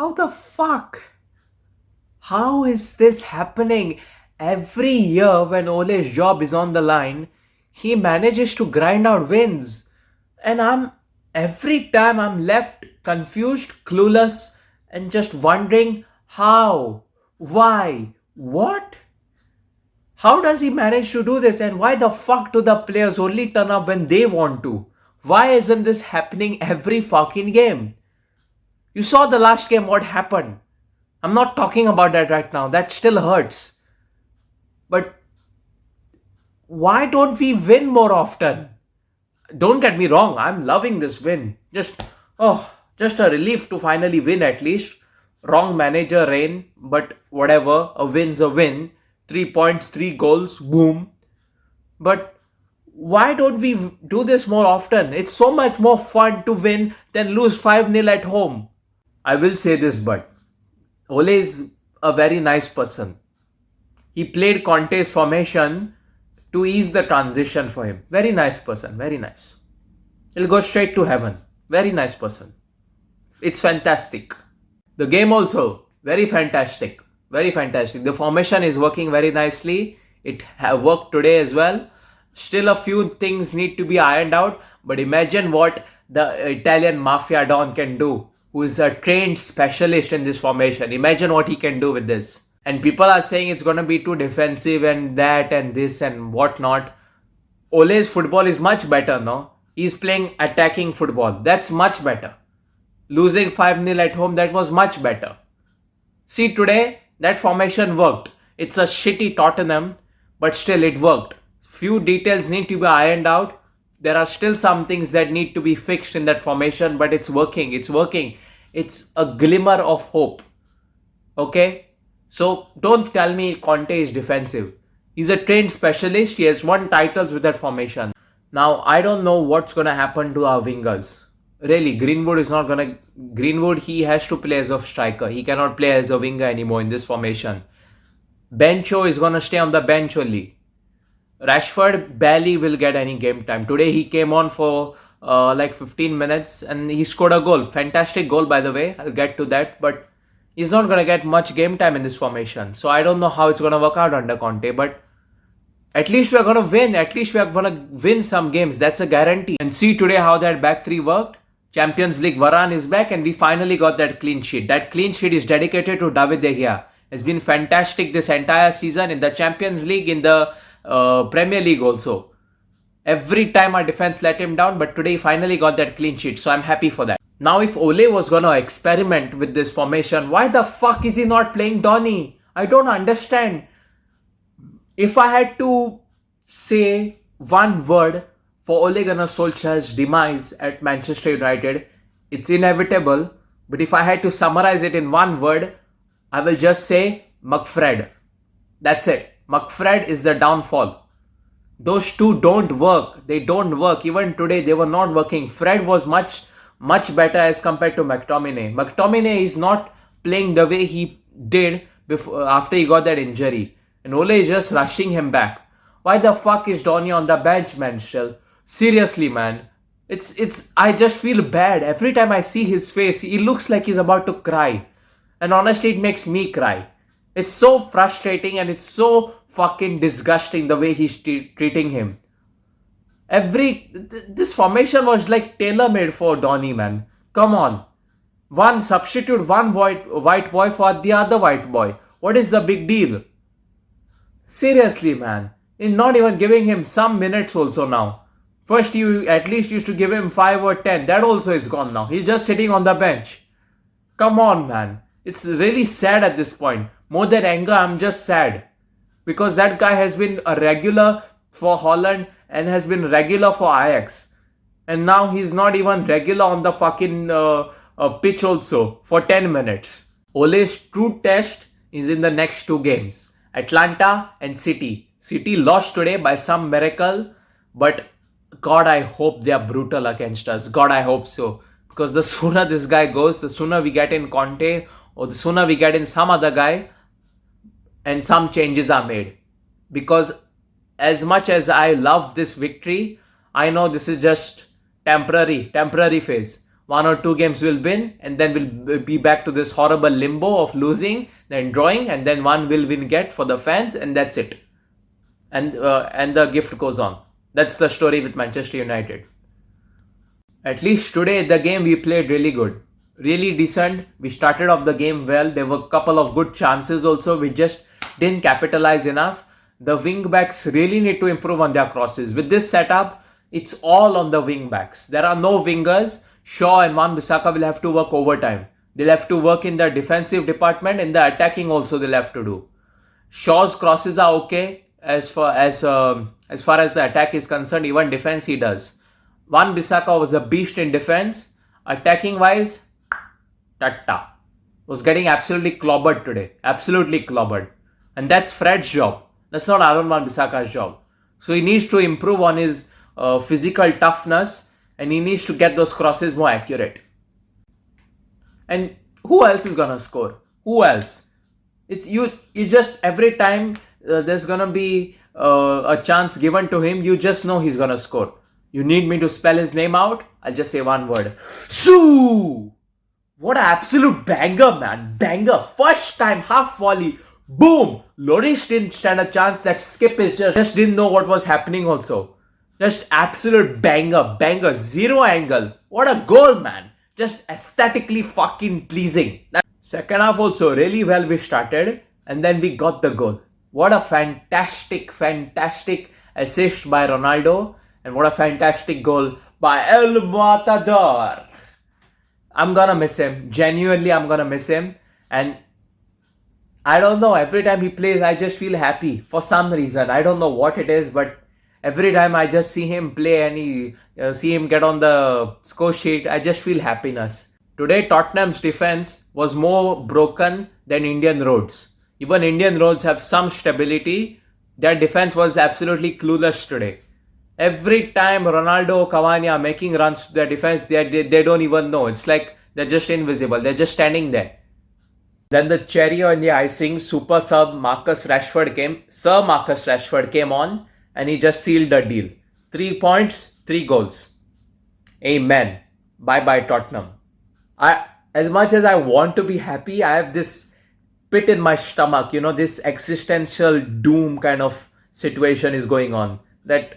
How the fuck? How is this happening? Every year when Ole's job is on the line, he manages to grind out wins. And every time I'm left confused, clueless, and just wondering how, why, what? How does he manage to do this? And why the fuck do the players only turn up when they want to? Why isn't this happening every fucking game? You saw the last game, what happened. I'm not talking about that right now. That still hurts. But why don't we win more often? Don't get me wrong, I'm loving this win. Just a relief to finally win at least. Wrong manager reign, but whatever, a win's a win. 3 points, 3 goals, boom. But why don't we do this more often? It's so much more fun to win than lose 5-0 at home. I will say this, but Ole is a very nice person. He played Conte's formation to ease the transition for him. Very nice person, very nice. He'll go straight to heaven. Very nice person. It's fantastic. The game also, very fantastic. Very fantastic. The formation is working very nicely. It worked today as well. Still a few things need to be ironed out. But imagine what the Italian Mafia Don can do, who is a trained specialist in this formation. Imagine what he can do with this. And people are saying it's going to be too defensive and that and this and whatnot. Ole's football is much better, no? He's playing attacking football. That's much better. Losing 5-0 at home, that was much better. See, today, that formation worked. It's a shitty Tottenham, but still it worked. Few details need to be ironed out. There are still some things that need to be fixed in that formation, but it's working. It's working. It's a glimmer of hope. Okay? So don't tell me Conte is defensive. He's a trained specialist. He has won titles with that formation. Now, I don't know what's going to happen to our wingers. Really, Greenwood, he has to play as a striker. He cannot play as a winger anymore in this formation. Bencho is going to stay on the bench only. Rashford barely will get any game time. Today he came on for like 15 minutes and he scored a goal. Fantastic goal, by the way. I'll get to that. But he's not going to get much game time in this formation. So I don't know how it's going to work out under Conte. But at least we're going to win. At least we're going to win some games. That's a guarantee. And see today how that back three worked. Champions League, Varane is back and we finally got that clean sheet. That clean sheet is dedicated to David De Gea. It's been fantastic this entire season in the Champions League, in the Premier League also. Every time our defense let him down, but today he finally got that clean sheet. So I'm happy for that. Now if Ole was going to experiment with this formation, why the fuck is he not playing Donny? I don't understand. If I had to say one word for Ole Gunnar Solskjaer's demise at Manchester United, it's inevitable. But if I had to summarize it in one word, I will just say McFred. That's it. McFred is the downfall. Those two don't work. They don't work. Even today, they were not working. Fred was much better as compared to McTominay. McTominay is not playing the way he did after he got that injury. And Ole is just rushing him back. Why the fuck is Donny on the bench, man, still? Seriously, man. I just feel bad. Every time I see his face, he looks like he's about to cry. And honestly, it makes me cry. It's so frustrating and it's so fucking disgusting the way he's treating him. This formation was like tailor-made for Donny, man. Come on. Substitute one white boy for the other white boy. What is the big deal? Seriously, man. You're not even giving him some minutes also now. First, you at least used to give him 5 or 10. That also is gone now. He's just sitting on the bench. Come on, man. It's really sad at this point. More than anger, I'm just sad. Because that guy has been a regular for Holland and has been regular for Ajax. And now he's not even regular on the fucking pitch also for 10 minutes. Ole's true test is in the next 2 games. Atlanta and City. City lost today by some miracle. But God, I hope they are brutal against us. God, I hope so. Because the sooner this guy goes, the sooner we get in Conte or the sooner we get in some other guy and some changes are made. Because as much as I love this victory, I know this is just temporary phase. one or two games we'll win, and then we'll be back to this horrible limbo of losing, then drawing, and then one will win get for the fans, and that's it. And the gift goes on. That's the story with Manchester United. At least today, the game we played really good. Really decent. We started off the game well. There were a couple of good chances also. We just didn't capitalize enough. The wing backs really need to improve on their crosses. With this setup, it's all on the wing backs. There are no wingers. Shaw and Wan-Bissaka will have to work overtime. They'll have to work in the defensive department. In the attacking also they'll have to do. Shaw's crosses are okay as far as the attack is concerned. Even defense he does. Wan-Bissaka was a beast in defense. Attacking wise, Tata was getting absolutely clobbered today. Absolutely clobbered. And that's Fred's job. That's not Aaron Wan-Bissaka's job. So he needs to improve on his physical toughness, and he needs to get those crosses more accurate. And who else is gonna score? Who else? It's you. You just every time there's gonna be a chance given to him, you just know he's gonna score. You need me to spell his name out? I'll just say one word. Sue! What an absolute banger, man. Banger. First time, half volley. Boom! Lloris didn't stand a chance. That skip is just didn't know what was happening also. Just absolute banger. Banger. Zero angle. What a goal, man. Just aesthetically fucking pleasing. Second half also really well we started. And then we got the goal. What a fantastic assist by Ronaldo. And what a fantastic goal by El Matador. I'm gonna miss him. Genuinely, I'm gonna miss him. And I don't know, every time he plays, I just feel happy for some reason. I don't know what it is, but every time I just see him play and see him get on the score sheet, I just feel happiness. Today, Tottenham's defense was more broken than Indian Roads. Even Indian Roads have some stability. Their defense was absolutely clueless today. Every time Ronaldo, Cavani are making runs to their defense, they don't even know. It's like they're just invisible. They're just standing there. Then the cherry on the icing, super sub Marcus Rashford came. Sir Marcus Rashford came on and he just sealed the deal. 3 points, 3 goals. Amen. Bye-bye Tottenham. As much as I want to be happy, I have this pit in my stomach. You know, this existential doom kind of situation is going on. That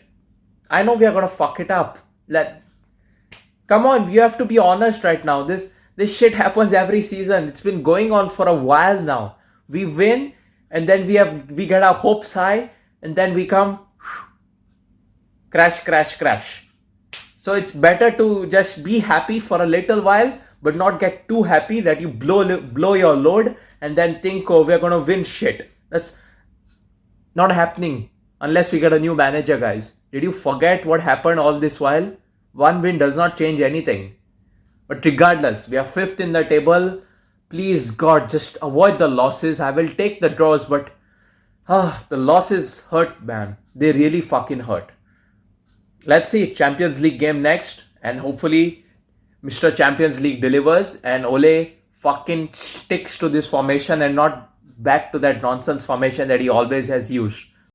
I know we are gonna fuck it up. Come on, you have to be honest right now. This shit happens every season. It's been going on for a while now. We win, and then we get our hopes high, and then we come crash. So it's better to just be happy for a little while, but not get too happy that you blow your load and then think, oh, we're gonna win shit. That's not happening unless we get a new manager, guys. Did you forget what happened all this while? One win does not change anything. But regardless, we are 5th in the table. Please, God, just avoid the losses. I will take the draws, but the losses hurt, man. They really fucking hurt. Let's see, Champions League game next. And hopefully, Mr. Champions League delivers. And Ole fucking sticks to this formation and not back to that nonsense formation that he always has used.